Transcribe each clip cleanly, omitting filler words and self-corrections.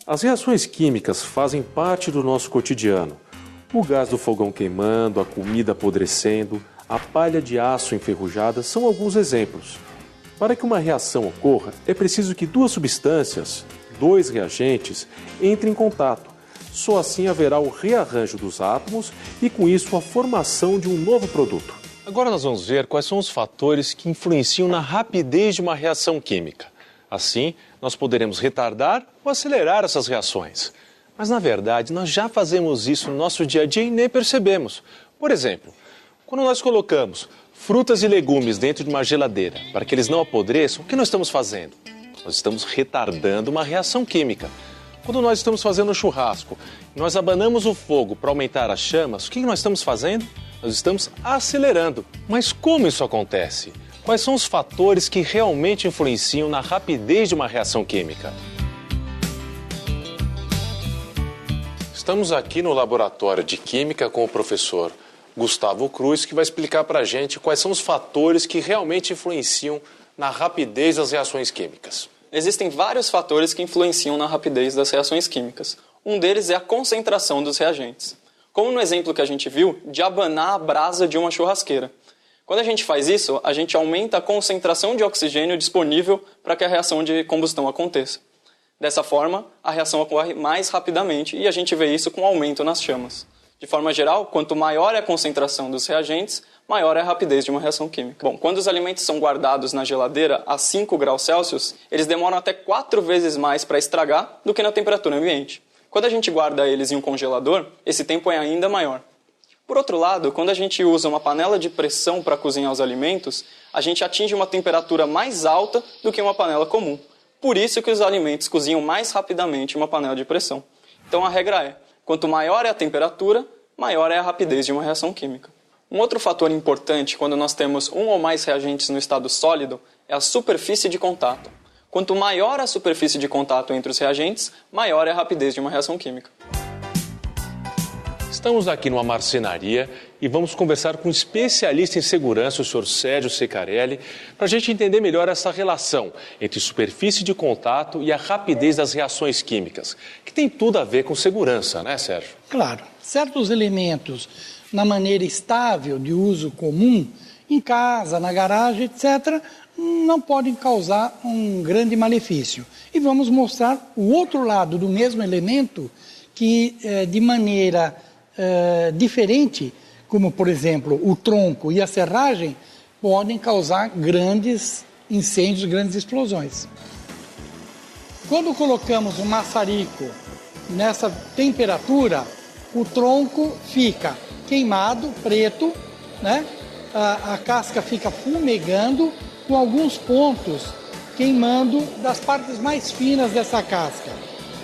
As reações químicas fazem parte do nosso cotidiano. O gás do fogão queimando, a comida apodrecendo, a palha de aço enferrujada são alguns exemplos. Para que uma reação ocorra, é preciso que duas substâncias, dois reagentes, entrem em contato. Só assim haverá o rearranjo dos átomos e, com isso, a formação de um novo produto. Agora nós vamos ver quais são os fatores que influenciam na rapidez de uma reação química. Assim, nós poderemos retardar ou acelerar essas reações. Mas, na verdade, nós já fazemos isso no nosso dia a dia e nem percebemos. Por exemplo, quando nós colocamos frutas e legumes dentro de uma geladeira para que eles não apodreçam, o que nós estamos fazendo? Nós estamos retardando uma reação química. Quando nós estamos fazendo um churrasco, nós abanamos o fogo para aumentar as chamas, o que nós estamos fazendo? Nós estamos acelerando. Mas como isso acontece? Quais são os fatores que realmente influenciam na rapidez de uma reação química? Estamos aqui no laboratório de Química com o professor Gustavo Cruz, que vai explicar para a gente quais são os fatores que realmente influenciam na rapidez das reações químicas. Existem vários fatores que influenciam na rapidez das reações químicas. Um deles é a concentração dos reagentes. Como no exemplo que a gente viu, de abanar a brasa de uma churrasqueira. Quando a gente faz isso, a gente aumenta a concentração de oxigênio disponível para que a reação de combustão aconteça. Dessa forma, a reação ocorre mais rapidamente e a gente vê isso com aumento nas chamas. De forma geral, quanto maior é a concentração dos reagentes, maior é a rapidez de uma reação química. Bom, quando os alimentos são guardados na geladeira a 5 graus Celsius, eles demoram até 4 vezes mais para estragar do que na temperatura ambiente. Quando a gente guarda eles em um congelador, esse tempo é ainda maior. Por outro lado, quando a gente usa uma panela de pressão para cozinhar os alimentos, a gente atinge uma temperatura mais alta do que uma panela comum. Por isso que os alimentos cozinham mais rapidamente em uma panela de pressão. Então a regra é, quanto maior é a temperatura, maior é a rapidez de uma reação química. Um outro fator importante quando nós temos um ou mais reagentes no estado sólido é a superfície de contato. Quanto maior a superfície de contato entre os reagentes, maior é a rapidez de uma reação química. Estamos aqui numa marcenaria e vamos conversar com um especialista em segurança, o senhor Sérgio Secarelli, para a gente entender melhor essa relação entre superfície de contato e a rapidez das reações químicas, que tem tudo a ver com segurança, né, Sérgio? Claro. Certos elementos na maneira estável de uso comum, em casa, na garagem, etc., não podem causar um grande malefício. E vamos mostrar o outro lado do mesmo elemento que, de maneira diferente, como, por exemplo, o tronco e a serragem, podem causar grandes incêndios, grandes explosões. Quando colocamos um maçarico nessa temperatura, o tronco fica queimado, preto, né? A casca fica fumegando, com alguns pontos queimando das partes mais finas dessa casca.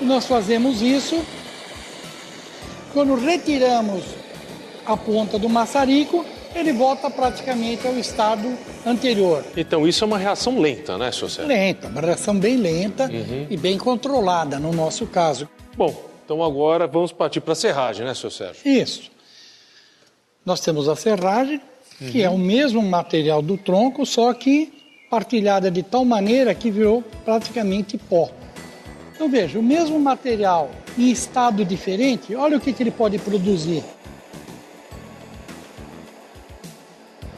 E nós fazemos isso quando retiramos a ponta do maçarico, ele volta praticamente ao estado anterior. Então isso é uma reação lenta, né, senhor Sérgio? Lenta, uma reação bem lenta e bem controlada no nosso caso. Bom, então agora vamos partir para a serragem, né, senhor Sérgio? Isso. Nós temos a serragem, que é o mesmo material do tronco, só que partilhada de tal maneira que virou praticamente pó. Então veja, o mesmo material em estado diferente, olha o que ele pode produzir.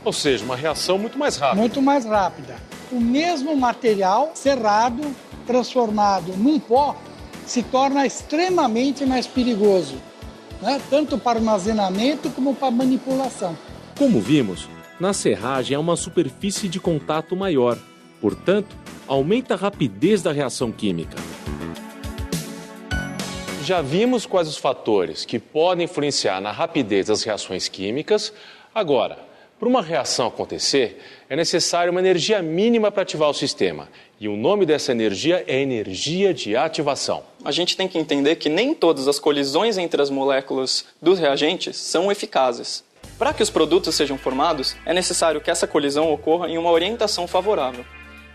Ou seja, uma reação muito mais rápida. Muito mais rápida. O mesmo material serrado, transformado num pó, se torna extremamente mais perigoso, né? Tanto para armazenamento como para manipulação. Como vimos, na serragem há uma superfície de contato maior, portanto, aumenta a rapidez da reação química. Já vimos quais os fatores que podem influenciar na rapidez das reações químicas. Agora, para uma reação acontecer, é necessária uma energia mínima para ativar o sistema. E o nome dessa energia é energia de ativação. A gente tem que entender que nem todas as colisões entre as moléculas dos reagentes são eficazes. Para que os produtos sejam formados, é necessário que essa colisão ocorra em uma orientação favorável.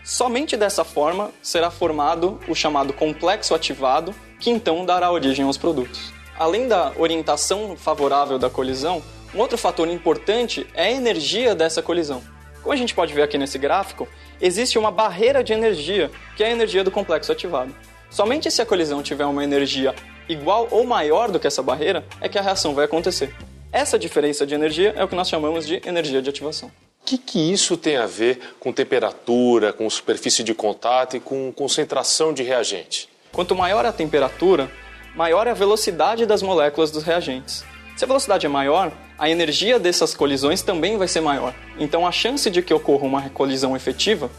Somente dessa forma será formado o chamado complexo ativado, que então dará origem aos produtos. Além da orientação favorável da colisão, um outro fator importante é a energia dessa colisão. Como a gente pode ver aqui nesse gráfico, existe uma barreira de energia, que é a energia do complexo ativado. Somente se a colisão tiver uma energia igual ou maior do que essa barreira é que a reação vai acontecer. Essa diferença de energia é o que nós chamamos de energia de ativação. O que isso tem a ver com temperatura, com superfície de contato e com concentração de reagente? Quanto maior a temperatura, maior é a velocidade das moléculas dos reagentes. Se a velocidade é maior, a energia dessas colisões também vai ser maior. Então a chance de que ocorra uma colisão efetiva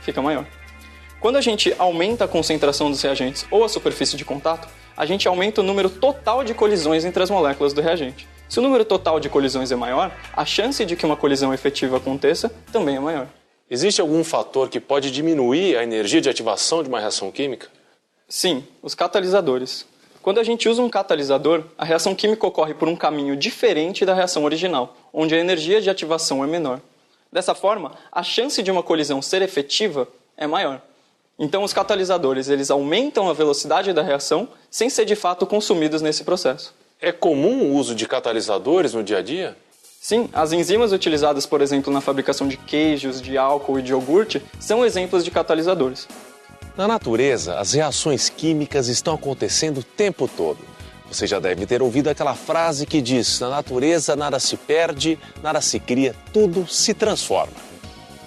fica maior. Quando a gente aumenta a concentração dos reagentes ou a superfície de contato, a gente aumenta o número total de colisões entre as moléculas do reagente. Se o número total de colisões é maior, a chance de que uma colisão efetiva aconteça também é maior. Existe algum fator que pode diminuir a energia de ativação de uma reação química? Sim, os catalisadores. Quando a gente usa um catalisador, a reação química ocorre por um caminho diferente da reação original, onde a energia de ativação é menor. Dessa forma, a chance de uma colisão ser efetiva é maior. Então, os catalisadores eles aumentam a velocidade da reação sem ser de fato consumidos nesse processo. É comum o uso de catalisadores no dia a dia? Sim, as enzimas utilizadas, por exemplo, na fabricação de queijos, de álcool e de iogurte, são exemplos de catalisadores. Na natureza, as reações químicas estão acontecendo o tempo todo. Você já deve ter ouvido aquela frase que diz: na natureza nada se perde, nada se cria, tudo se transforma.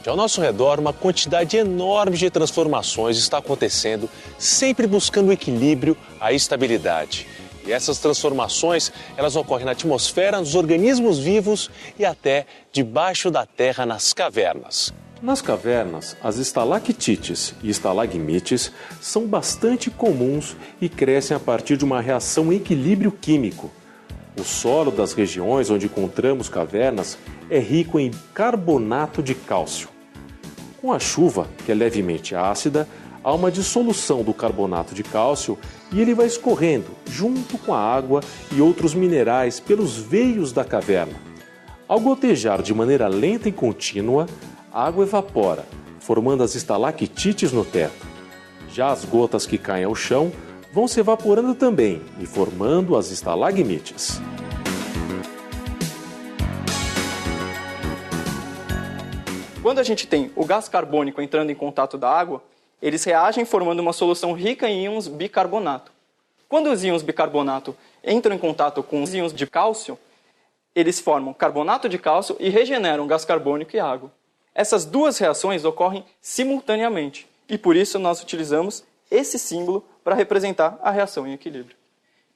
Já ao nosso redor, uma quantidade enorme de transformações está acontecendo, sempre buscando o equilíbrio, a estabilidade. E essas transformações, elas ocorrem na atmosfera, nos organismos vivos e até debaixo da terra, nas cavernas. Nas cavernas, as estalactites e estalagmites são bastante comuns e crescem a partir de uma reação em equilíbrio químico. O solo das regiões onde encontramos cavernas é rico em carbonato de cálcio. Com a chuva, que é levemente ácida, há uma dissolução do carbonato de cálcio e ele vai escorrendo junto com a água e outros minerais pelos veios da caverna. Ao gotejar de maneira lenta e contínua, a água evapora, formando as estalactites no teto. Já as gotas que caem ao chão vão se evaporando também e formando as estalagmites. Quando a gente tem o gás carbônico entrando em contato da água, eles reagem formando uma solução rica em íons bicarbonato. Quando os íons bicarbonato entram em contato com os íons de cálcio, eles formam carbonato de cálcio e regeneram gás carbônico e água. Essas duas reações ocorrem simultaneamente e por isso nós utilizamos esse símbolo para representar a reação em equilíbrio.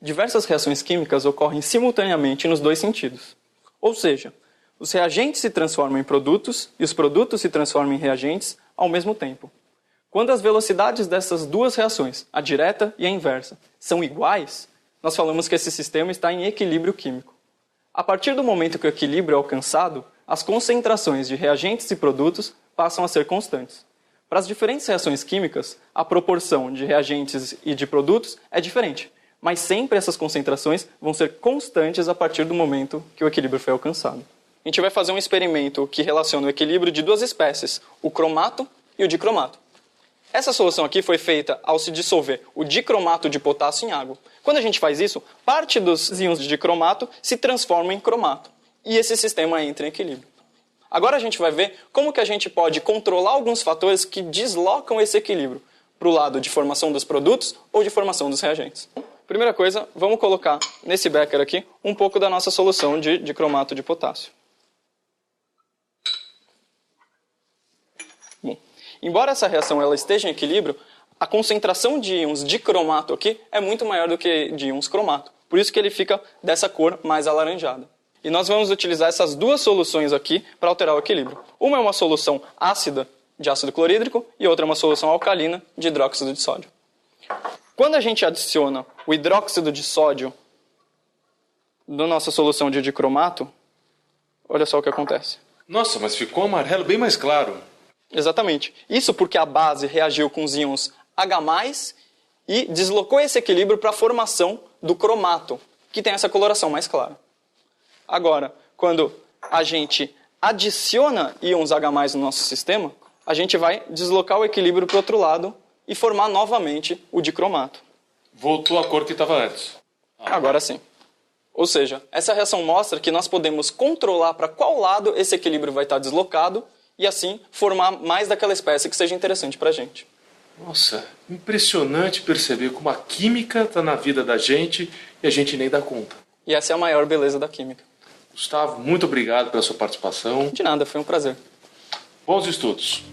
Diversas reações químicas ocorrem simultaneamente nos dois sentidos. Ou seja, os reagentes se transformam em produtos e os produtos se transformam em reagentes ao mesmo tempo. Quando as velocidades dessas duas reações, a direta e a inversa, são iguais, nós falamos que esse sistema está em equilíbrio químico. A partir do momento que o equilíbrio é alcançado, as concentrações de reagentes e produtos passam a ser constantes. Para as diferentes reações químicas, a proporção de reagentes e de produtos é diferente, mas sempre essas concentrações vão ser constantes a partir do momento que o equilíbrio foi alcançado. A gente vai fazer um experimento que relaciona o equilíbrio de duas espécies, o cromato e o dicromato. Essa solução aqui foi feita ao se dissolver o dicromato de potássio em água. Quando a gente faz isso, parte dos íons de dicromato se transforma em cromato. E esse sistema entra em equilíbrio. Agora a gente vai ver como que a gente pode controlar alguns fatores que deslocam esse equilíbrio para o lado de formação dos produtos ou de formação dos reagentes. Primeira coisa, vamos colocar nesse becker aqui um pouco da nossa solução de dicromato de potássio. Embora essa reação ela esteja em equilíbrio, a concentração de íons dicromato aqui é muito maior do que de íons cromato. Por isso que ele fica dessa cor mais alaranjada. E nós vamos utilizar essas duas soluções aqui para alterar o equilíbrio. Uma é uma solução ácida de ácido clorídrico e outra é uma solução alcalina de hidróxido de sódio. Quando a gente adiciona o hidróxido de sódio na nossa solução de dicromato, olha só o que acontece. Nossa, mas ficou amarelo bem mais claro. Exatamente. Isso porque a base reagiu com os íons H+, e deslocou esse equilíbrio para a formação do cromato, que tem essa coloração mais clara. Agora, quando a gente adiciona íons H+, no nosso sistema, a gente vai deslocar o equilíbrio para o outro lado e formar novamente o dicromato. Voltou a cor que estava antes. Agora sim. Ou seja, essa reação mostra que nós podemos controlar para qual lado esse equilíbrio vai estar deslocado e assim formar mais daquela espécie que seja interessante para a gente. Nossa, impressionante perceber como a química está na vida da gente e a gente nem dá conta. E essa é a maior beleza da química. Gustavo, muito obrigado pela sua participação. De nada, foi um prazer. Bons estudos.